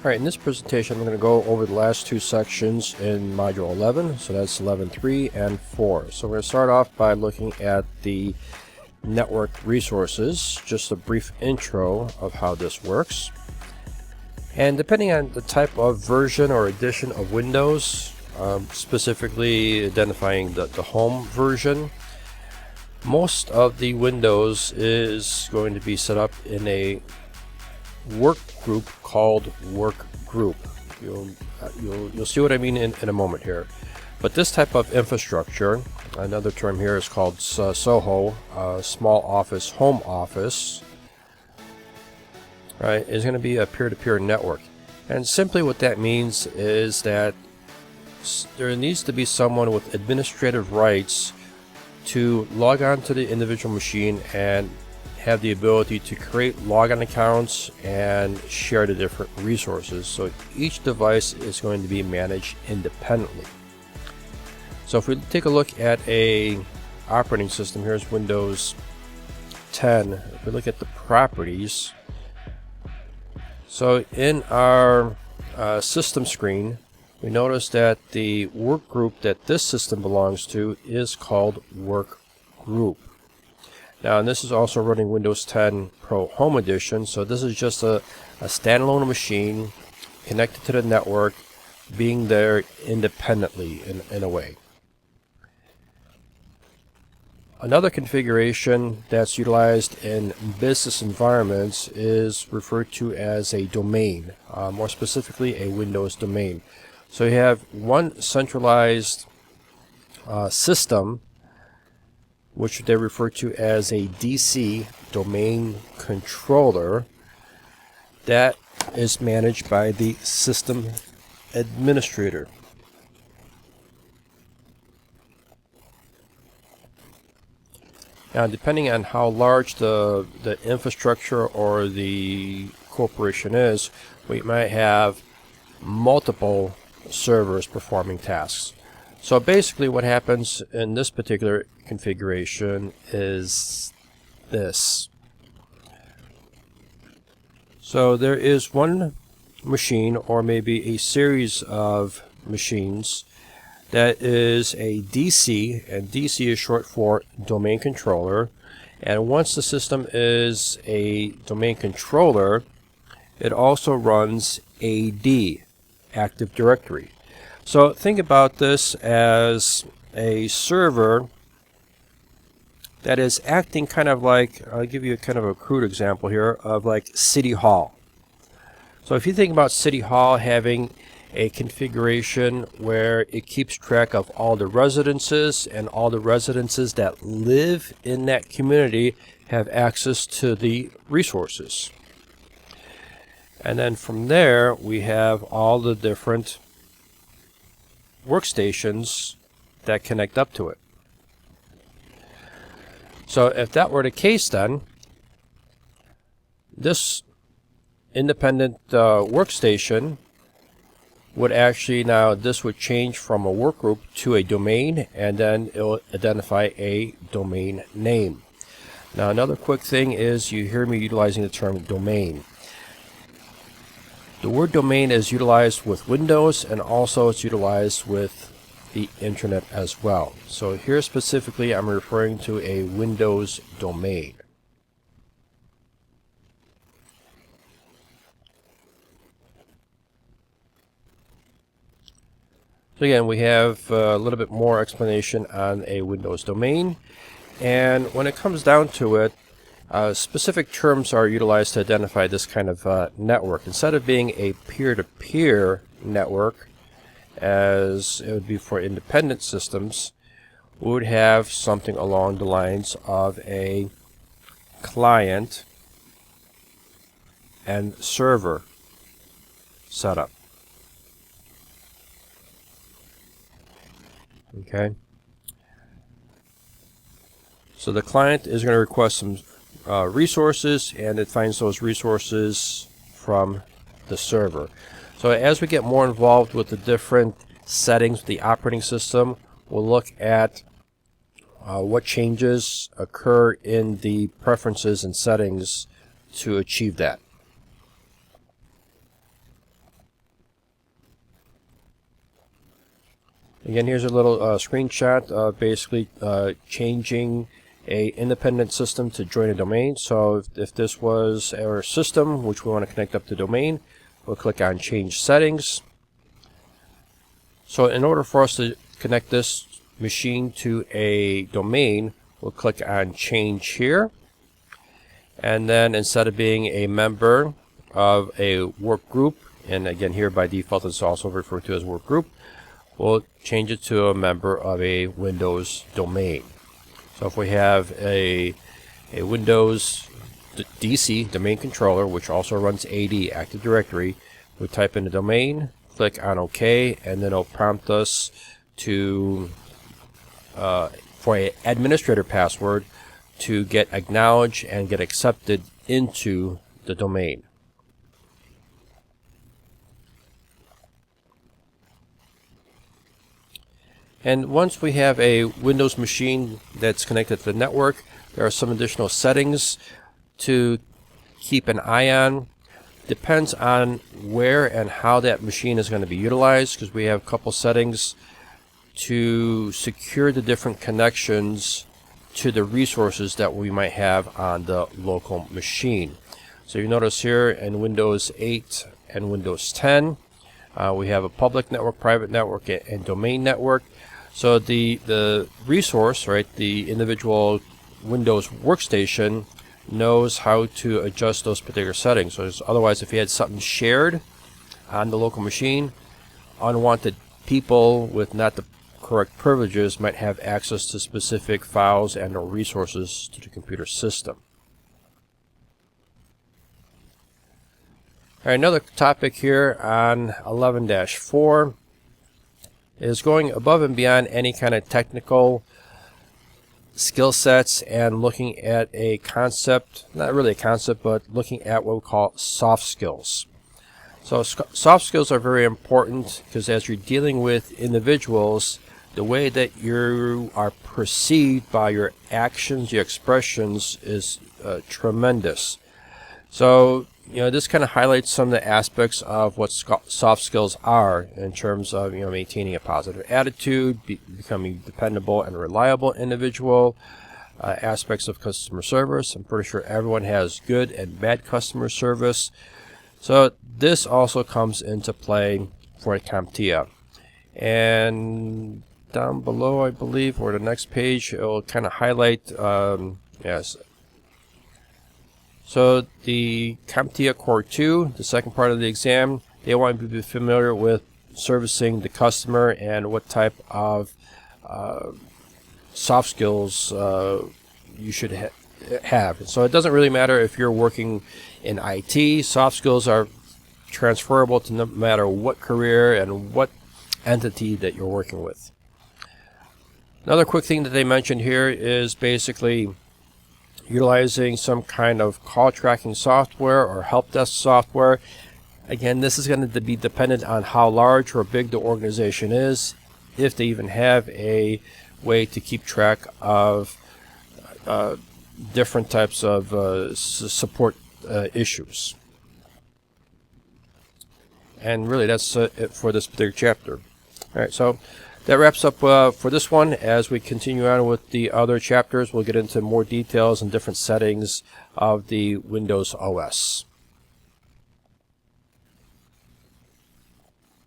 Alright, in this presentation I'm going to go over the last two sections in Module 11, so that's 11.3 and 4. So we're going to start off by looking at the network resources, just a brief intro of how this works. And depending on the type of version or edition of Windows, specifically identifying the home version, most of the Windows is going to be set up in a work group called work group. You'll see what I mean in a moment here. But this type of infrastructure, another term here is called SOHO, small office, home office, right, is going to be a peer-to-peer network. And simply what that means is that there needs to be someone with administrative rights to log on to the individual machine and have the ability to create login accounts and share the different resources. So each device is going to be managed independently. So if we take a look at a operating system, here's Windows 10. If we look at the properties, so in our system screen, we notice that the work group that this system belongs to is called work group. Now, and this is also running Windows 10 Pro Home Edition, so this is just a standalone machine connected to the network, being there independently in a way. Another configuration that's utilized in business environments is referred to as a domain, more specifically a Windows domain. So you have one centralized system, which they refer to as a DC, domain controller, that is managed by the system administrator. Now, depending on how large the infrastructure or the corporation is, we might have multiple servers performing tasks. So basically what happens in this particular configuration is this. So there is one machine, or maybe a series of machines, that is a DC, and DC is short for domain controller. And once the system is a domain controller, it also runs AD, Active Directory. So think about this as a server that is acting kind of like, I'll give you kind of a crude example here of like City Hall. So if you think about City Hall having a configuration where it keeps track of all the residences, and all the residences that live in that community have access to the resources. And then from there we have all the different workstations that connect up to it. So if that were the case, then this independent workstation would actually, now this would change from a work group to a domain, and then it will identify a domain name. Now, another quick thing is, you hear me utilizing the term domain. The word domain is utilized with Windows, and also it's utilized with the internet as well. So here specifically I'm referring to a Windows domain. So again, we have a little bit more explanation on a Windows domain, and when it comes down to it, specific terms are utilized to identify this kind of network. Instead of being a peer-to-peer network, as it would be for independent systems, we would have something along the lines of a client and server setup. Okay. So the client is going to request some resources, and it finds those resources from the server. So as we get more involved with the different settings of the operating system, we'll look at what changes occur in the preferences and settings to achieve that. Again, here's a little screenshot of basically changing a independent system to join a domain. So if this was our system, which we want to connect up to domain, we'll click on Change Settings. So in order for us to connect this machine to a domain, we'll click on Change here. And then instead of being a member of a work group, and again here by default it's also referred to as work group, we'll change it to a member of a Windows domain. So if we have a Windows DC domain controller, which also runs AD, Active Directory, we type in the domain, click on OK, and then it'll prompt us to for an administrator password to get acknowledged and get accepted into the domain. And once we have a Windows machine that's connected to the network, there are some additional settings to keep an eye on. Depends on where and how that machine is going to be utilized, because we have a couple settings to secure the different connections to the resources that we might have on the local machine. So you notice here in Windows 8 and Windows 10, we have a public network, private network, and domain network. So the resource, right, the individual Windows workstation knows how to adjust those particular settings. So otherwise, if you had something shared on the local machine, unwanted people with not the correct privileges might have access to specific files and or resources to the computer system. All right, another topic here on 11-4 is going above and beyond any kind of technical skill sets and looking at a concept, not really a concept, but looking at what we call soft skills. So soft skills are very important because as you're dealing with individuals, the way that you are perceived by your actions, your expressions is tremendous. So, you know, this kind of highlights some of the aspects of what soft skills are in terms of, you know, maintaining a positive attitude, becoming dependable and reliable individual, aspects of customer service. I'm pretty sure everyone has good and bad customer service. So this also comes into play for CompTIA. And down below, I believe, or the next page, it will kind of highlight, yes. So the CompTIA Core 2, the second part of the exam, they want you to be familiar with servicing the customer and what type of soft skills you should have. So it doesn't really matter if you're working in IT. Soft skills are transferable to no matter what career and what entity that you're working with. Another quick thing that they mentioned here is basically utilizing some kind of call tracking software or help desk software. Again, this is going to be dependent on how large or big the organization is, if they even have a way to keep track of different types of support issues. And really, that's it for this particular chapter. All right, so that wraps up for this one. As we continue on with the other chapters, we'll get into more details and different settings of the Windows OS.